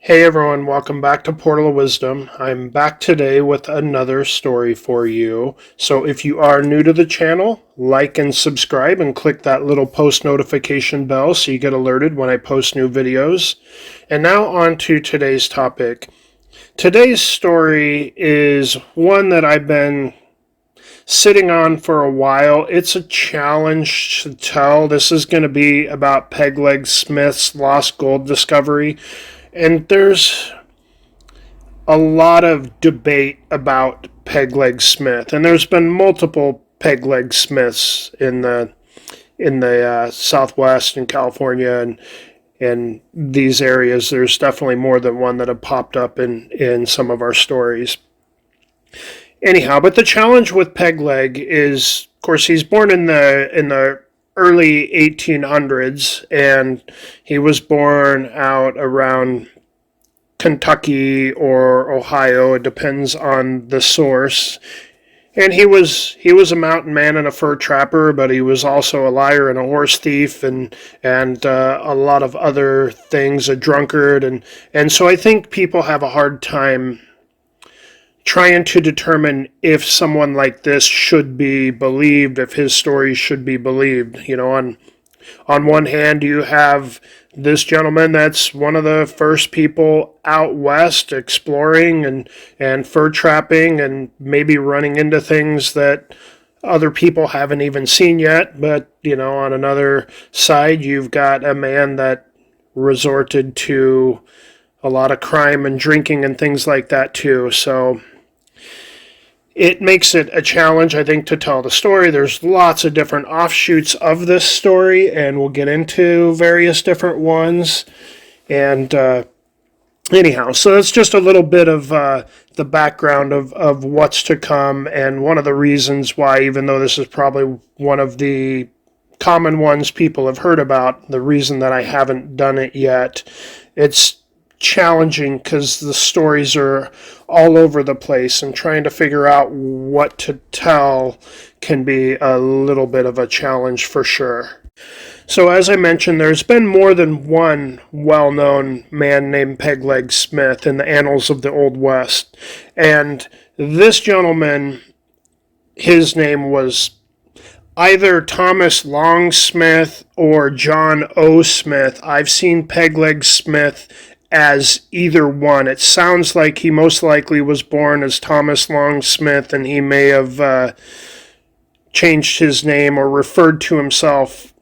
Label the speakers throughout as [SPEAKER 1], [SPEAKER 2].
[SPEAKER 1] Hey everyone, welcome back to Portal of Wisdom. I'm back today with another story for you. So if you are new to the channel, like and subscribe and click that little post notification bell so you get alerted when I post new videos. And now on to today's topic. Today's story is one that I've been sitting on for a while. It's a challenge to tell. This is going to be about Pegleg Smith's lost gold discovery. And there's a lot of debate about Pegleg Smith, and there's been multiple Pegleg Smiths in the Southwest and California and these areas. There's definitely more than one that have popped up in some of our stories. Anyhow, but the challenge with Pegleg is, of course, he's born in the early 1800s, and he was born out around Kentucky or Ohio. It depends on the source. And he was a mountain man and a fur trapper, but he was also a liar and a horse thief and a lot of other things, a drunkard, and so I think people have a hard time trying to determine if someone like this should be believed, if his story should be believed. You know, on one hand, you have this gentleman that's one of the first people out west exploring and fur trapping and maybe running into things that other people haven't even seen yet. But, you know, on another side, you've got a man that resorted to a lot of crime and drinking and things like that too. So it makes it a challenge, I think, to tell the story. There's lots of different offshoots of this story, and we'll get into various different ones. And anyhow, so that's just a little bit of the background of what's to come, and one of the reasons why, even though this is probably one of the common ones people have heard about, the reason that I haven't done it yet, it's challenging because the stories are all over the place, and trying to figure out what to tell can be a little bit of a challenge for sure. So as I mentioned, there's been more than one well-known man named Pegleg Smith in the annals of the Old West, and this gentleman, his name was either Thomas Long Smith or John O. Smith. I've seen Pegleg Smith as either one. It sounds like he most likely was born as Thomas Long Smith, and he may have changed his name or referred to himself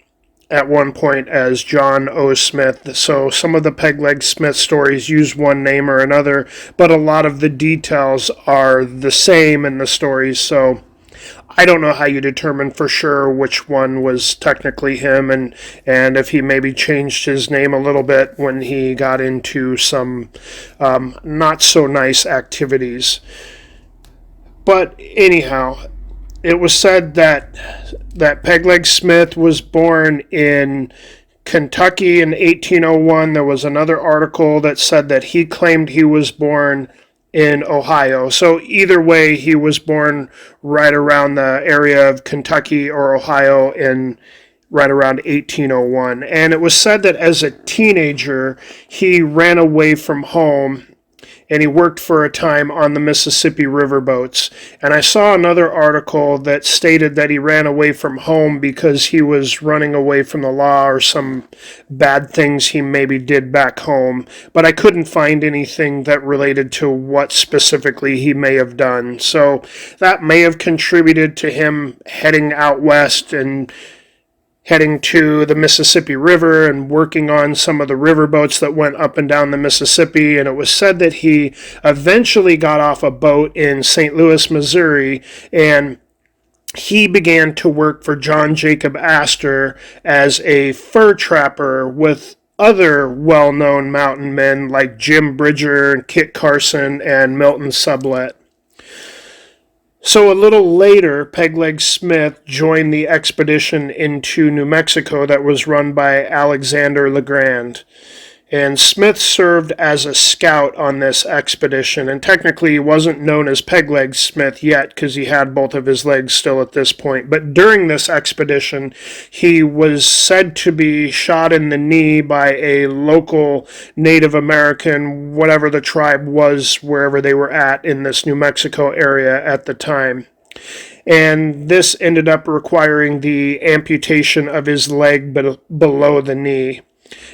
[SPEAKER 1] at one point as John O. Smith. So some of the Pegleg Smith stories use one name or another, but a lot of the details are the same in the stories. So I don't know how you determine for sure which one was technically him, and if he maybe changed his name a little bit when he got into some not so nice activities. But anyhow, it was said that Pegleg Smith was born in Kentucky in 1801. There was another article that said that he claimed he was born in Ohio. So either way, he was born right around the area of Kentucky or Ohio in right around 1801. And it was said that as a teenager, he ran away from home, and he worked for a time on the Mississippi River boats. And I saw another article that stated that he ran away from home because he was running away from the law or some bad things he maybe did back home. But I couldn't find anything that related to what specifically he may have done. So that may have contributed to him heading out west and heading to the Mississippi River and working on some of the river boats that went up and down the Mississippi. And it was said that he eventually got off a boat in St. Louis, Missouri, and he began to work for John Jacob Astor as a fur trapper with other well-known mountain men like Jim Bridger and Kit Carson and Milton Sublette. So a little later, Pegleg Smith joined the expedition into New Mexico that was run by Alexander Legrand. And Smith served as a scout on this expedition, and technically he wasn't known as Pegleg Smith yet because he had both of his legs still at this point. But during this expedition, he was said to be shot in the knee by a local Native American, whatever the tribe was, wherever they were at in this New Mexico area at the time. And this ended up requiring the amputation of his leg below the knee.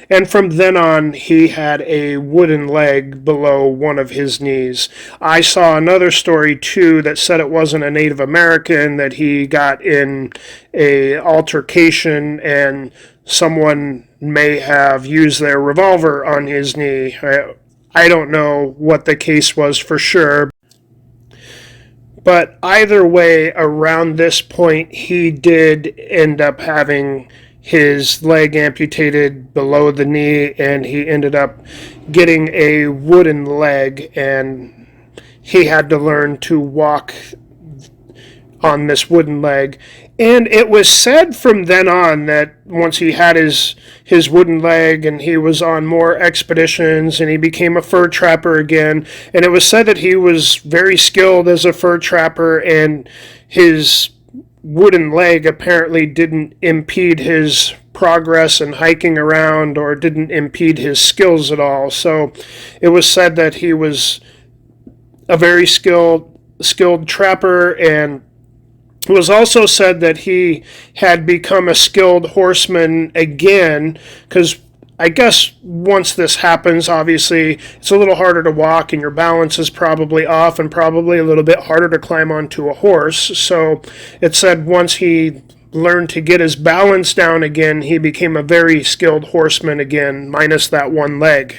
[SPEAKER 1] And from then on, he had a wooden leg below one of his knees. I saw another story, too, that said it wasn't a Native American, that he got in a altercation and someone may have used their revolver on his knee. I don't know what the case was for sure. But either way, around this point, he did end up having his leg amputated below the knee, and he ended up getting a wooden leg, and he had to learn to walk on this wooden leg. And it was said from then on that once he had his wooden leg and he was on more expeditions and he became a fur trapper again, and it was said that he was very skilled as a fur trapper, and his wooden leg apparently didn't impede his progress in hiking around or didn't impede his skills at all. So it was said that he was a very skilled trapper, and it was also said that he had become a skilled horseman again, because I guess once this happens, obviously, it's a little harder to walk and your balance is probably off and probably a little bit harder to climb onto a horse. So it said once he learned to get his balance down again, he became a very skilled horseman again, minus that one leg.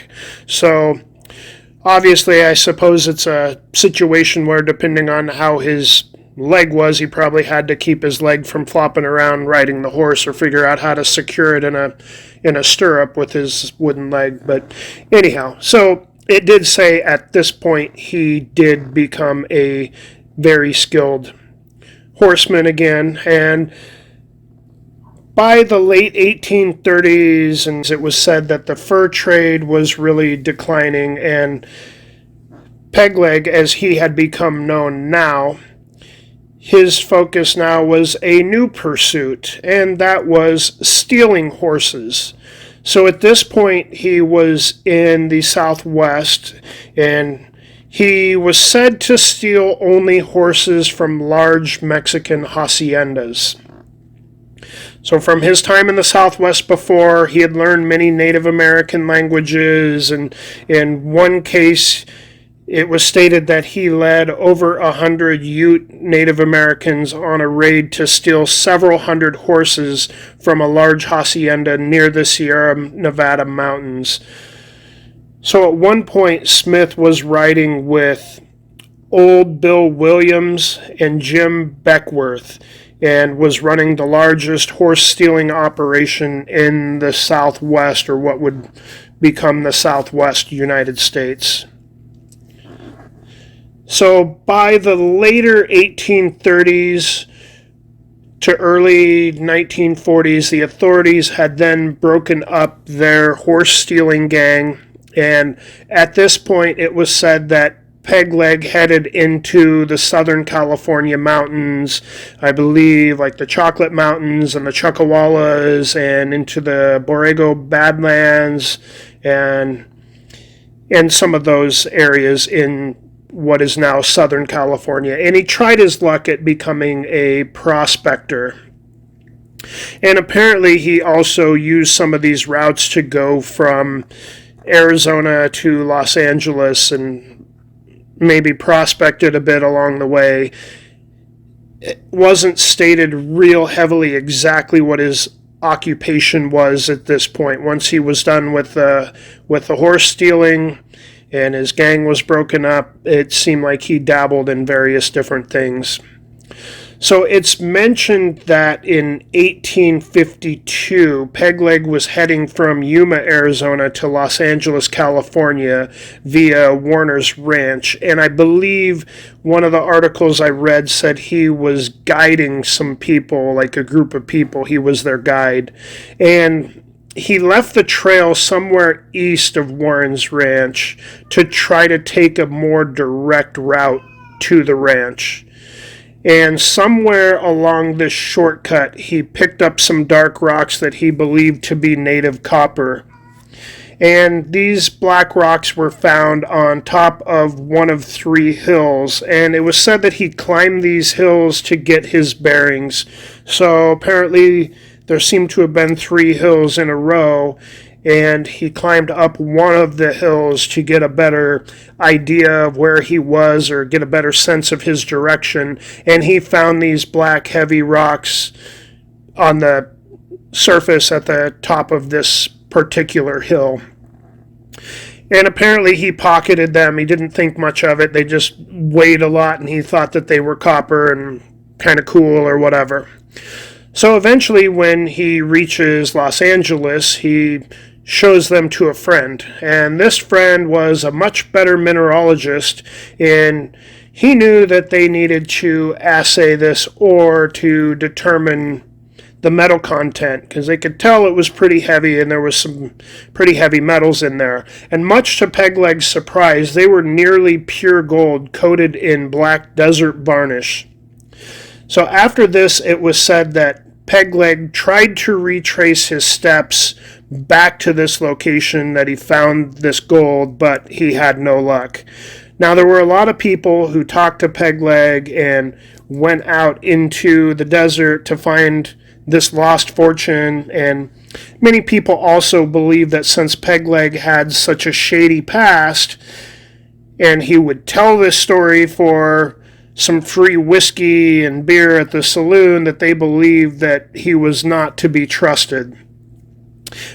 [SPEAKER 1] So obviously, I suppose it's a situation where depending on how his leg was, he probably had to keep his leg from flopping around riding the horse or figure out how to secure it in a stirrup with his wooden leg. But anyhow, so it did say at this point he did become a very skilled horseman again. And by the late 1830s, and it was said that the fur trade was really declining, and Pegleg, as he had become known now, his focus now was a new pursuit, and that was stealing horses. So at this point, he was in the Southwest, and he was said to steal only horses from large Mexican haciendas. So from his time in the Southwest before, he had learned many Native American languages, and in one case, it was stated that he led over 100 Ute Native Americans on a raid to steal several hundred horses from a large hacienda near the Sierra Nevada mountains. So at one point, Smith was riding with Old Bill Williams and Jim Beckworth, and was running the largest horse stealing operation in the Southwest, or what would become the Southwest United States. So by the later 1830s to early 1940s, the authorities had then broken up their horse stealing gang, and at this point it was said that Pegleg headed into the Southern California mountains, I believe, like the Chocolate Mountains and the Chuckawalas, and into the Borrego Badlands, and some of those areas in what is now Southern California. And he tried his luck at becoming a prospector. And apparently he also used some of these routes to go from Arizona to Los Angeles and maybe prospected a bit along the way. It wasn't stated real heavily exactly what his occupation was at this point. Once he was done with the horse stealing and his gang was broken up, it seemed like he dabbled in various different things. So it's mentioned that in 1852, Pegleg was heading from Yuma, Arizona to Los Angeles, California via Warner's Ranch. And I believe one of the articles I read said he was guiding some people, like a group of people. He was their guide. And he left the trail somewhere east of Warren's ranch to try to take a more direct route to the ranch. And somewhere along this shortcut, he picked up some dark rocks that he believed to be native copper. And these black rocks were found on top of one of 3 hills. And it was said that he climbed these hills to get his bearings. So apparently there seemed to have been 3 hills in a row. And he climbed up one of the hills to get a better idea of where he was or get a better sense of his direction. And he found these black, heavy rocks on the surface at the top of this particular hill. And apparently he pocketed them. He didn't think much of it. They just weighed a lot, and he thought that they were copper and kind of cool or whatever. So eventually, when he reaches Los Angeles, he shows them to a friend. And this friend was a much better mineralogist, and he knew that they needed to assay this ore to determine the metal content, because they could tell it was pretty heavy and there was some pretty heavy metals in there. And much to Pegleg's surprise, they were nearly pure gold coated in black desert varnish. So after this, it was said that Pegleg tried to retrace his steps back to this location that he found this gold, but he had no luck. Now, there were a lot of people who talked to Pegleg and went out into the desert to find this lost fortune, and many people also believe that since Pegleg had such a shady past, and he would tell this story for some free whiskey and beer at the saloon, that they believed that he was not to be trusted.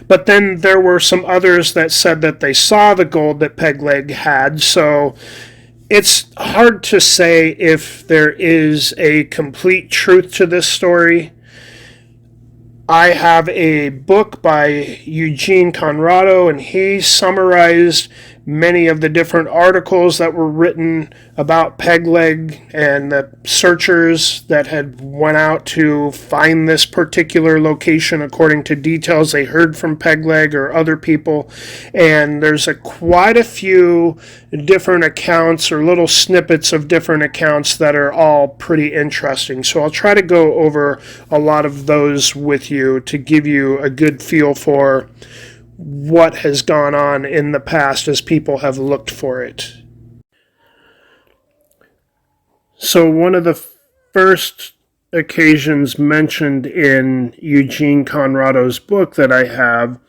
[SPEAKER 1] But then there were some others that said that they saw the gold that Pegleg had, so it's hard to say if there is a complete truth to this story. I have a book by Eugene Conrado, and he summarized many of the different articles that were written about Pegleg and the searchers that had went out to find this particular location according to details they heard from Pegleg or other people. And there's quite a few different accounts or little snippets of different accounts that are all pretty interesting. So I'll try to go over a lot of those with you to give you a good feel for what has gone on in the past as people have looked for it. So one of the first occasions mentioned in Eugene Conrado's book that I have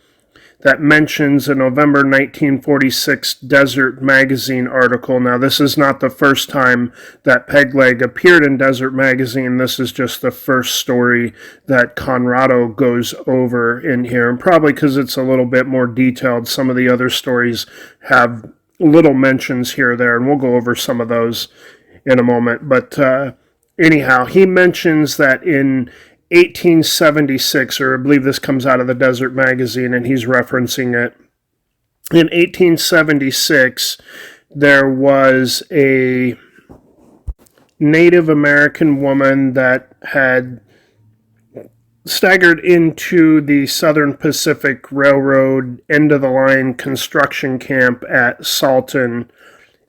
[SPEAKER 1] that mentions a November 1946 Desert Magazine article. Now, this is not the first time that Pegleg appeared in Desert Magazine. This is just the first story that Conrado goes over in here, and probably because it's a little bit more detailed. Some of the other stories have little mentions here or there, and we'll go over some of those in a moment. But anyhow, he mentions that in 1876, or I believe this comes out of the Desert Magazine, and he's referencing it. In 1876, there was a Native American woman that had staggered into the Southern Pacific Railroad end-of-the-line construction camp at Salton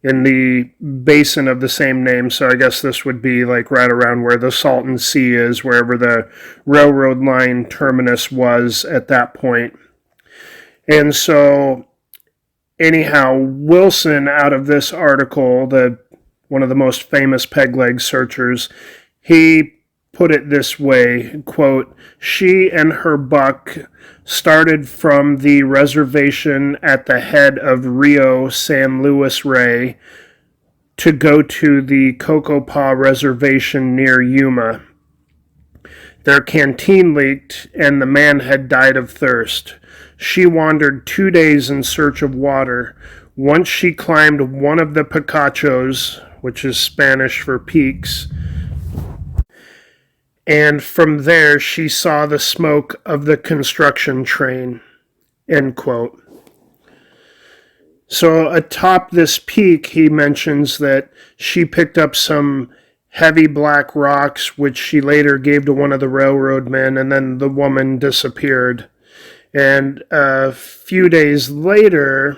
[SPEAKER 1] in the basin of the same name. So I guess this would be like right around where the Salton Sea is, wherever the railroad line terminus was at that point. And so anyhow, Wilson, out of this article, one of the most famous Pegleg searchers, he put it this way, quote, "She and her buck started from the reservation at the head of Rio San Luis Rey to go to the Cocopah Reservation near Yuma. Their canteen leaked, and the man had died of thirst. She wandered 2 days in search of water. Once she climbed one of the picachos, which is Spanish for peaks, and from there she saw the smoke of the construction train," end quote. So atop this peak, he mentions that she picked up some heavy black rocks, which she later gave to one of the railroad men, and then the woman disappeared. And a few days later,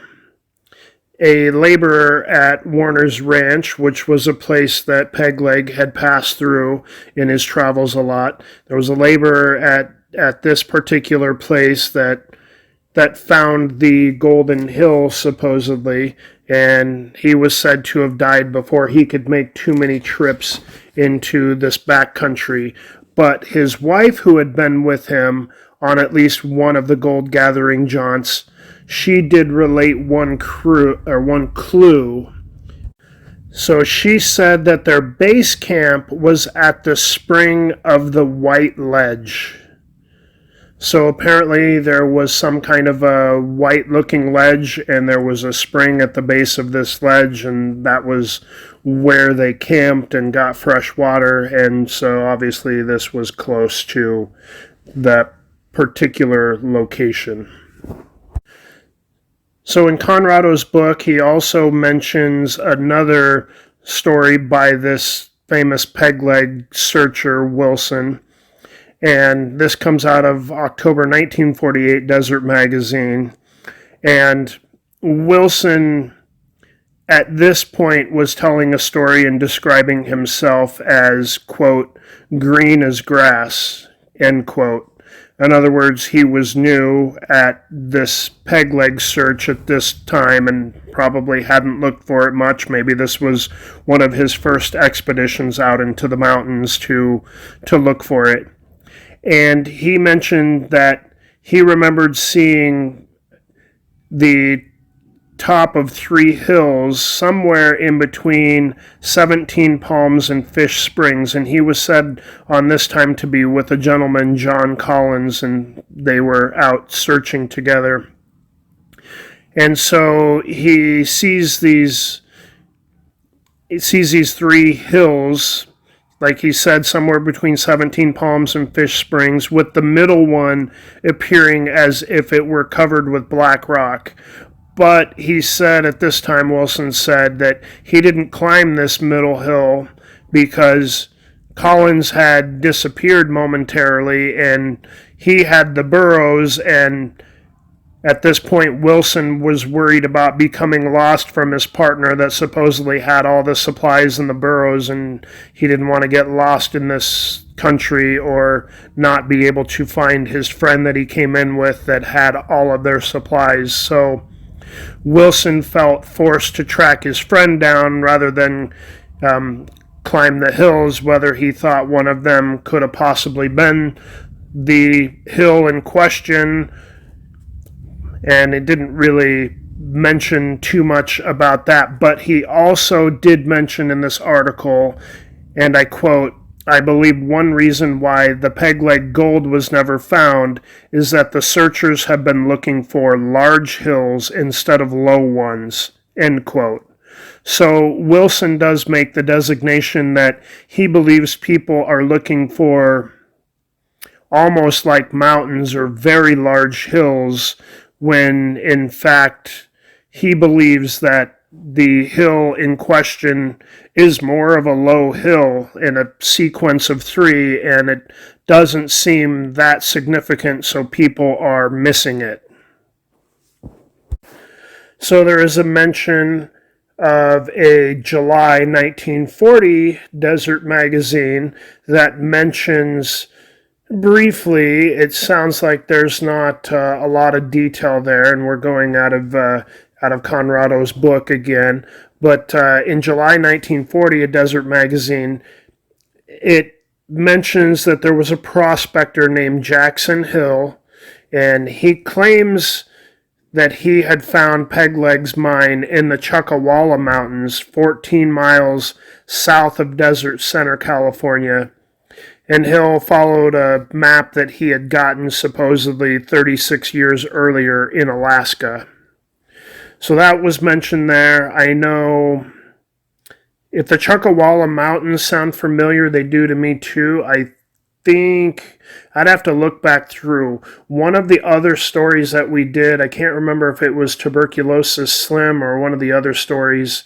[SPEAKER 1] a laborer at Warner's Ranch, which was a place that Pegleg had passed through in his travels a lot. There was a laborer at this particular place that found the Golden Hill, supposedly, and he was said to have died before he could make too many trips into this backcountry. But his wife, who had been with him on at least one of the gold gathering jaunts, she did relate one clue. So she said that their base camp was at the spring of the White Ledge. So apparently there was some kind of a white-looking ledge, and there was a spring at the base of this ledge, and that was where they camped and got fresh water. And so obviously this was close to that particular location. So in Conrado's book, he also mentions another story by this famous Pegleg searcher, Wilson. And this comes out of October 1948 Desert Magazine. And Wilson, at this point, was telling a story and describing himself as, quote, green as grass, end quote. In other words, he was new at this Pegleg search at this time and probably hadn't looked for it much. Maybe this was one of his first expeditions out into the mountains to look for it. And he mentioned that he remembered seeing the top of 3 hills somewhere in between 17 Palms and Fish Springs, and he was said on this time to be with a gentleman, John Collins, and they were out searching together. And so he sees these 3 hills, like he said, somewhere between 17 Palms and Fish Springs, with the middle one appearing as if it were covered with black rock. But he said at this time, Wilson said that he didn't climb this middle hill because Collins had disappeared momentarily and he had the burros, and at this point Wilson was worried about becoming lost from his partner that supposedly had all the supplies in the burros, and he didn't want to get lost in this country or not be able to find his friend that he came in with that had all of their supplies. So Wilson felt forced to track his friend down rather than climb the hills, whether he thought one of them could have possibly been the hill in question. And it didn't really mention too much about that, but he also did mention in this article, and I quote, "I believe one reason why the Pegleg gold was never found is that the searchers have been looking for large hills instead of low ones," end quote. So Wilson does make the designation that he believes people are looking for almost like mountains or very large hills, when in fact he believes that the hill in question is more of a low hill in a sequence of 3, and it doesn't seem that significant, so people are missing it. So there is a mention of a July 1940 Desert Magazine that mentions briefly, it sounds like there's not a lot of detail there, and we're going out of Conrado's book again. But in July 1940, a Desert Magazine, it mentions that there was a prospector named Jackson Hill, and he claims that he had found Pegleg's mine in the Chuckawalla Mountains, 14 miles south of Desert Center, California. And Hill followed a map that he had gotten supposedly 36 years earlier in Alaska. So that was mentioned there. I know if the Chuckawalla Mountains sound familiar, they do to me too. I think I'd have to look back through. One of the other stories that we did, I can't remember if it was Tuberculosis Slim or one of the other stories,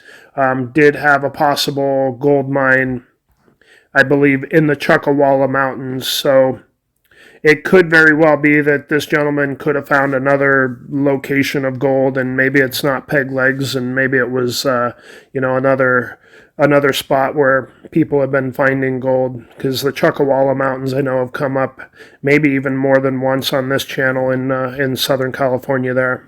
[SPEAKER 1] did have a possible gold mine, I believe, in the Chuckawalla Mountains. So it could very well be that this gentleman could have found another location of gold, and maybe it's not Peglegs, and maybe it was, another spot where people have been finding gold, because the Chuckawalla Mountains I know have come up maybe even more than once on this channel in Southern California there.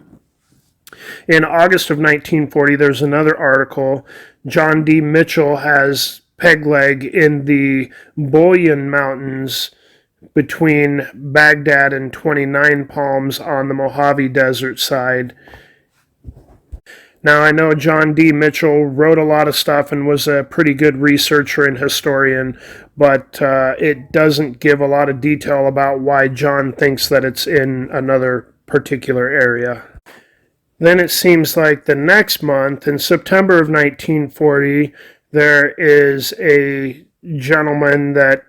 [SPEAKER 1] In August of 1940, there's another article. John D. Mitchell has Pegleg in the Bullion Mountains between Baghdad and 29 Palms on the Mojave Desert side. Now, I know John D. Mitchell wrote a lot of stuff and was a pretty good researcher and historian, but it doesn't give a lot of detail about why John thinks that it's in another particular area. Then it seems like the next month, in September of 1940, there is a gentleman that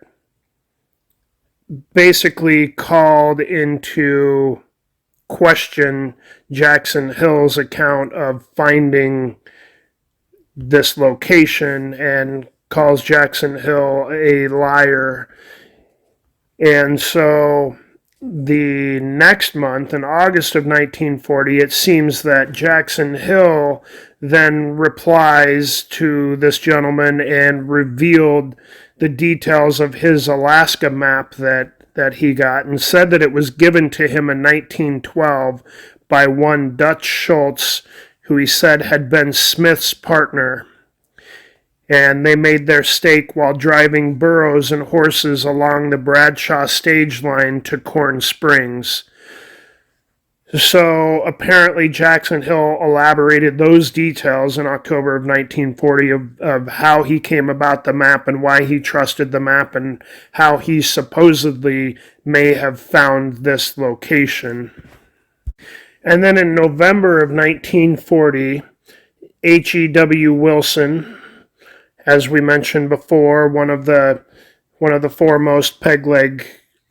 [SPEAKER 1] basically called into question Jackson Hill's account of finding this location and calls Jackson Hill a liar. And so the next month, in August of 1940, it seems that Jackson Hill then replies to this gentleman and revealed the details of his Alaska map that he got, and said that it was given to him in 1912 by one Dutch Schultz, who he said had been Smith's partner. And they made their stake while driving burros and horses along the Bradshaw stage line to Corn Springs. So apparently Jackson Hill elaborated those details in October of 1940 of how he came about the map and why he trusted the map and how he supposedly may have found this location. And then in November of 1940, H.E.W. Wilson, as we mentioned before, one of the foremost Pegleg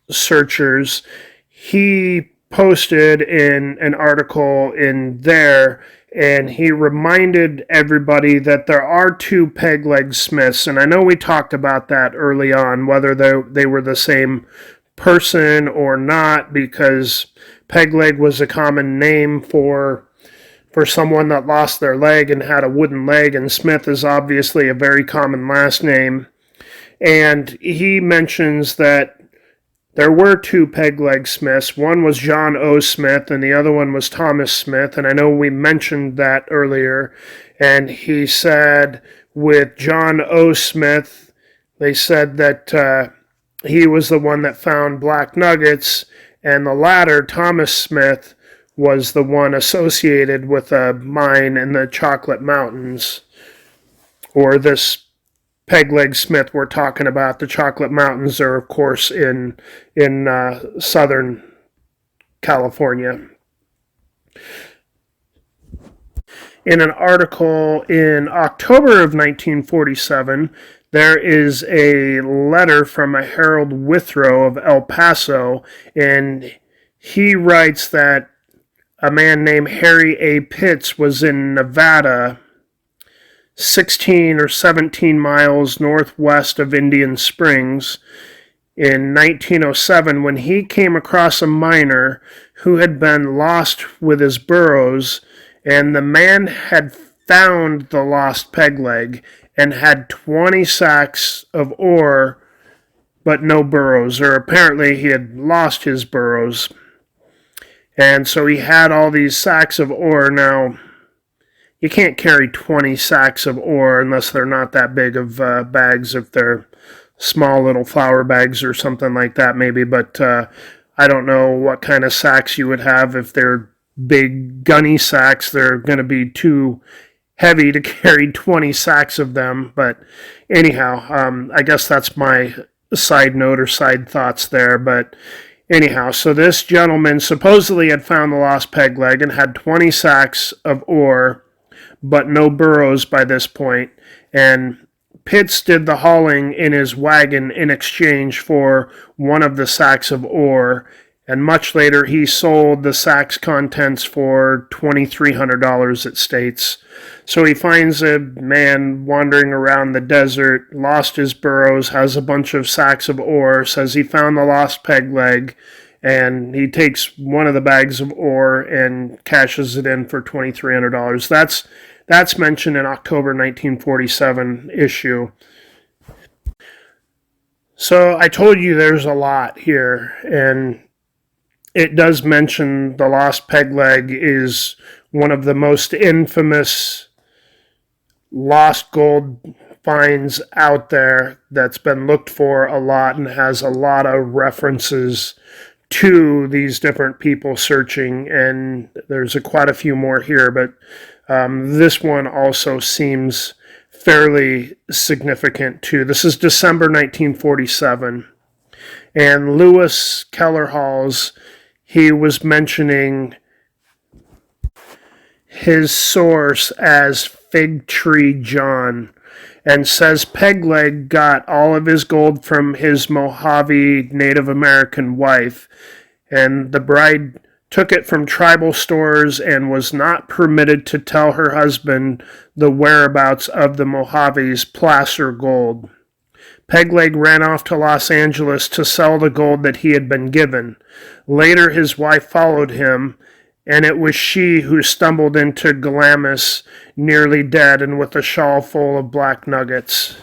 [SPEAKER 1] searchers, he posted in an article in there, and he reminded everybody that there are two Pegleg Smiths, and I know we talked about that early on, whether they were the same person or not, because Pegleg was a common name for someone that lost their leg and had a wooden leg, and Smith is obviously a very common last name. And he mentions that there were two Pegleg Smiths. One was John O. Smith, and the other one was Thomas Smith. And I know we mentioned that earlier. And he said with John O. Smith, they said that he was the one that found black nuggets, and the latter, Thomas Smith, was the one associated with a mine in the Chocolate Mountains, or this Pegleg Smith we're talking about. The Chocolate Mountains are, of course, in Southern California. In an article in October of 1947, there is a letter from a Harold Withrow of El Paso, and he writes that a man named Harry A. Pitts was in Nevada, 16 or 17 miles northwest of Indian Springs, in 1907 when he came across a miner who had been lost with his burros, and the man had found the lost Pegleg and had 20 sacks of ore but no burros, or apparently he had lost his burros. And so he had all these sacks of ore. Now, you can't carry 20 sacks of ore unless they're not that big of bags, if they're small little flour bags or something like that maybe, but I don't know what kind of sacks you would have. If they're big gunny sacks, they're going to be too heavy to carry 20 sacks of them. But anyhow, I guess that's my side note or side thoughts there. But anyhow, so this gentleman supposedly had found the lost Pegleg and had 20 sacks of ore, but no burros by this point, and Pitts did the hauling in his wagon in exchange for one of the sacks of ore, And much later, he sold the sack's contents for $2,300, it states. So he finds a man wandering around the desert, lost his burros, has a bunch of sacks of ore, says he found the lost peg leg, and he takes one of the bags of ore and cashes it in for $2,300. That's mentioned in October 1947 issue. So I told you there's a lot here, and it does mention the lost peg leg is one of the most infamous lost gold finds out there that's been looked for a lot and has a lot of references to these different people searching, and there's quite a few more here, but this one also seems fairly significant too. This is December 1947, and Lewis Kellerhalls, he was mentioning his source as Fig Tree John, and says Pegleg got all of his gold from his Mojave Native American wife, and the bride took it from tribal stores and was not permitted to tell her husband the whereabouts of the Mojave's placer gold. Pegleg ran off to Los Angeles to sell the gold that he had been given. Later, his wife followed him, and it was she who stumbled into Glamis nearly dead and with a shawl full of black nuggets.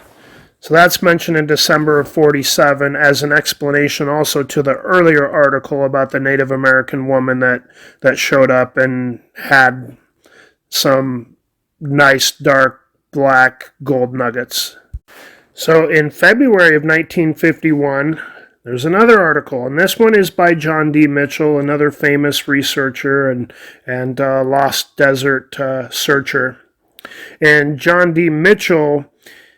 [SPEAKER 1] So that's mentioned in December of 47 as an explanation also to the earlier article about the Native American woman that showed up and had some nice dark black gold nuggets. So in February of 1951, there's another article, and this one is by John D. Mitchell, another famous researcher and lost desert searcher. And John D. Mitchell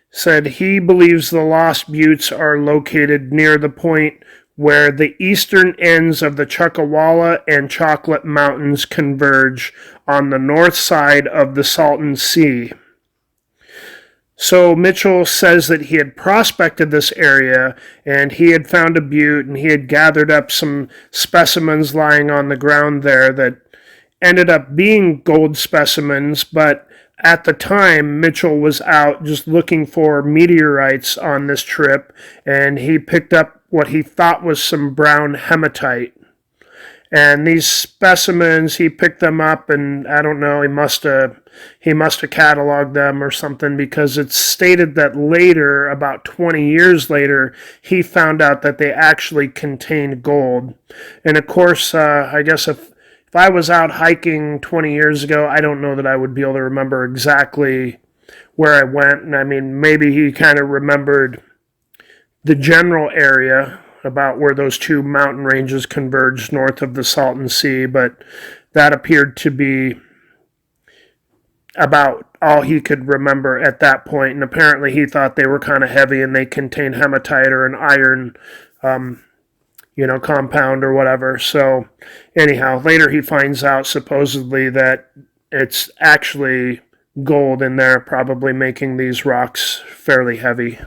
[SPEAKER 1] said he believes the Lost Buttes are located near the point where the eastern ends of the Chuckawalla and Chocolate Mountains converge on the north side of the Salton Sea. So Mitchell says that he had prospected this area and he had found a butte and he had gathered up some specimens lying on the ground there that ended up being gold specimens, but at the time Mitchell was out just looking for meteorites on this trip, and he picked up what he thought was some brown hematite. And these specimens, he picked them up, and I don't know, he must have cataloged them or something, because it's stated that later, about 20 years later, he found out that they actually contained gold. And of course, I guess if I was out hiking 20 years ago, I don't know that I would be able to remember exactly where I went. And I mean, maybe he kind of remembered the general area about where those two mountain ranges converged north of the Salton Sea, but that appeared to be about all he could remember at that point. And apparently he thought they were kind of heavy and they contained hematite or an iron compound or whatever. So anyhow, later he finds out supposedly that it's actually gold in there, probably making these rocks fairly heavy.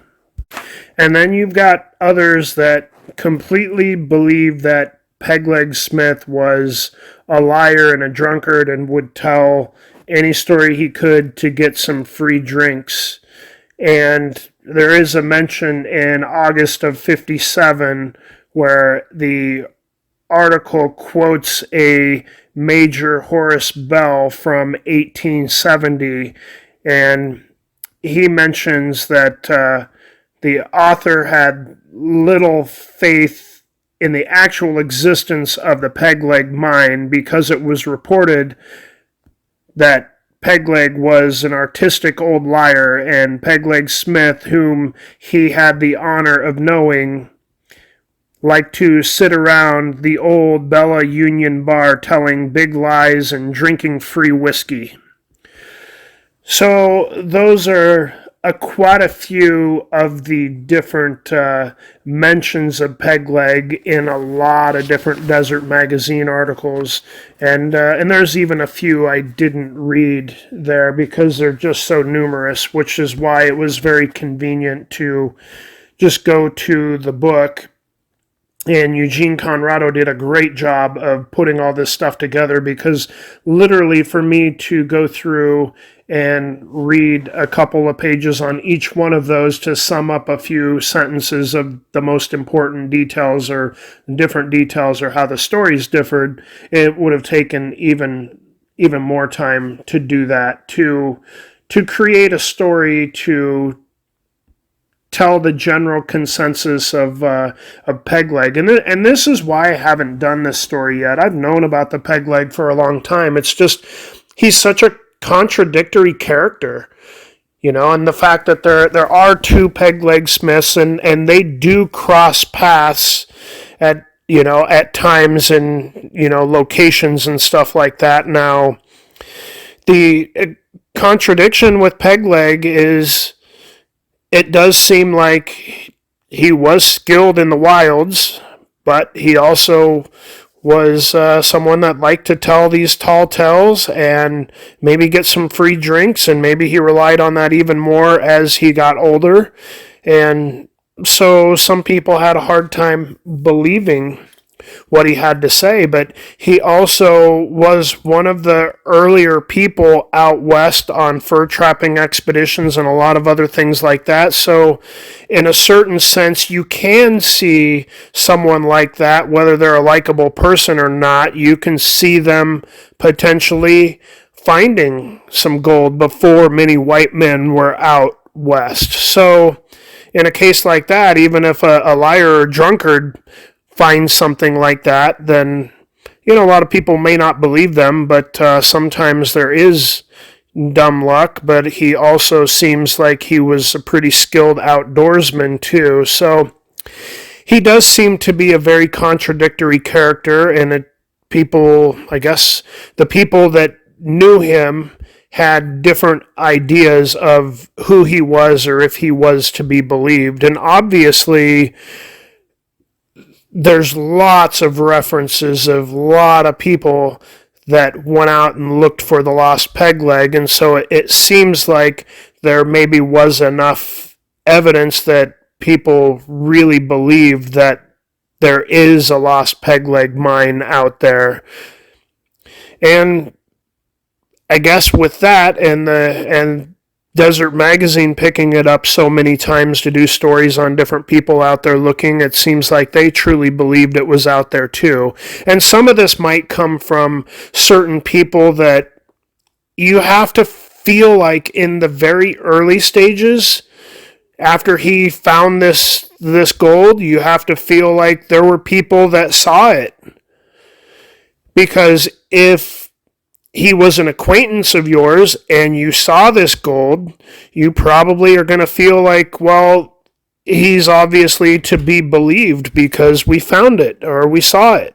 [SPEAKER 1] And then you've got others that completely believe that Pegleg Smith was a liar and a drunkard and would tell any story he could to get some free drinks. And there is a mention in August of 57 where the article quotes a Major Horace Bell from 1870, and he mentions that the author had little faith in the actual existence of the Pegleg mine because it was reported that Pegleg was an artistic old liar, and Pegleg Smith, whom he had the honor of knowing, liked to sit around the old Bella Union bar telling big lies and drinking free whiskey. So those are quite a few of the different mentions of Pegleg in a lot of different desert magazine articles, and there's even a few I didn't read there because they're just so numerous, which is why it was very convenient to just go to the book And Eugene Conrado did a great job of putting all this stuff together, because literally for me to go through and read a couple of pages on each one of those to sum up a few sentences of the most important details or different details or how the stories differed, it would have taken even more time to do that, to create a story, to tell the general consensus of Pegleg. And this is why I haven't done this story yet. I've known about the Pegleg for a long time. It's just, he's such a contradictory character, and the fact that there are two Pegleg Smiths, and they do cross paths at times and locations and stuff like that. Now, the contradiction with Pegleg is, it does seem like he was skilled in the wilds, but he also was someone that liked to tell these tall tales and maybe get some free drinks, and maybe he relied on that even more as he got older. And so some people had a hard time believing what he had to say, but he also was one of the earlier people out west on fur trapping expeditions and a lot of other things like that. So in a certain sense, you can see someone like that, whether they're a likable person or not, you can see them potentially finding some gold before many white men were out west. So in a case like that, even if a liar or drunkard finds something like that, then a lot of people may not believe them, but sometimes there is dumb luck. But he also seems like he was a pretty skilled outdoorsman too, so he does seem to be a very contradictory character. And people, I guess the people that knew him had different ideas of who he was or if he was to be believed. And obviously there's lots of references of a lot of people that went out and looked for the lost Pegleg, and so it seems like there maybe was enough evidence that people really believed that there is a lost Pegleg mine out there. And I guess with that and Desert Magazine picking it up so many times to do stories on different people out there looking, it seems like they truly believed it was out there too. And some of this might come from certain people that you have to feel like in the very early stages, after he found this gold, you have to feel like there were people that saw it. Because if he was an acquaintance of yours and you saw this gold, you probably are going to feel like, well, he's obviously to be believed because we found it or we saw it.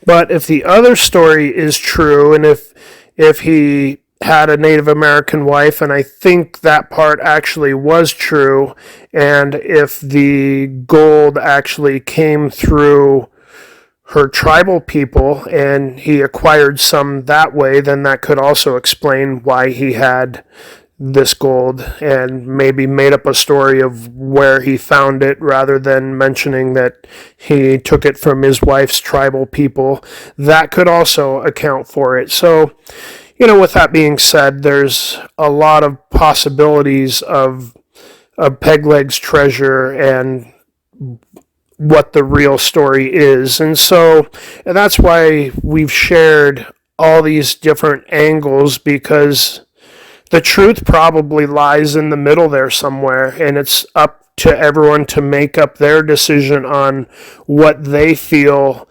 [SPEAKER 1] But if the other story is true, and if he had a Native American wife, and I think that part actually was true, and if the gold actually came through her tribal people and he acquired some that way, then that could also explain why he had this gold and maybe made up a story of where he found it rather than mentioning that he took it from his wife's tribal people. That could also account for it. So, with that being said, there's a lot of possibilities of Pegleg's treasure and what the real story is. And so that's why we've shared all these different angles, because the truth probably lies in the middle there somewhere, and it's up to everyone to make up their decision on what they feel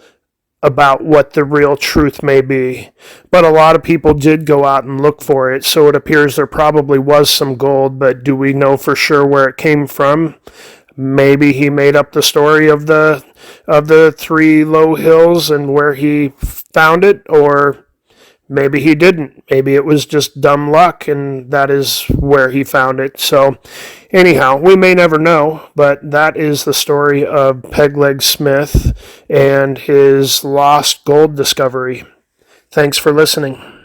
[SPEAKER 1] about what the real truth may be. But a lot of people did go out and look for it, so it appears there probably was some gold, but do we know for sure where it came from? Maybe he made up the story of the three low hills and where he found it, or maybe he didn't. Maybe it was just dumb luck and that is where he found it. So anyhow, we may never know, but that is the story of Pegleg Smith and his lost gold discovery. Thanks for listening.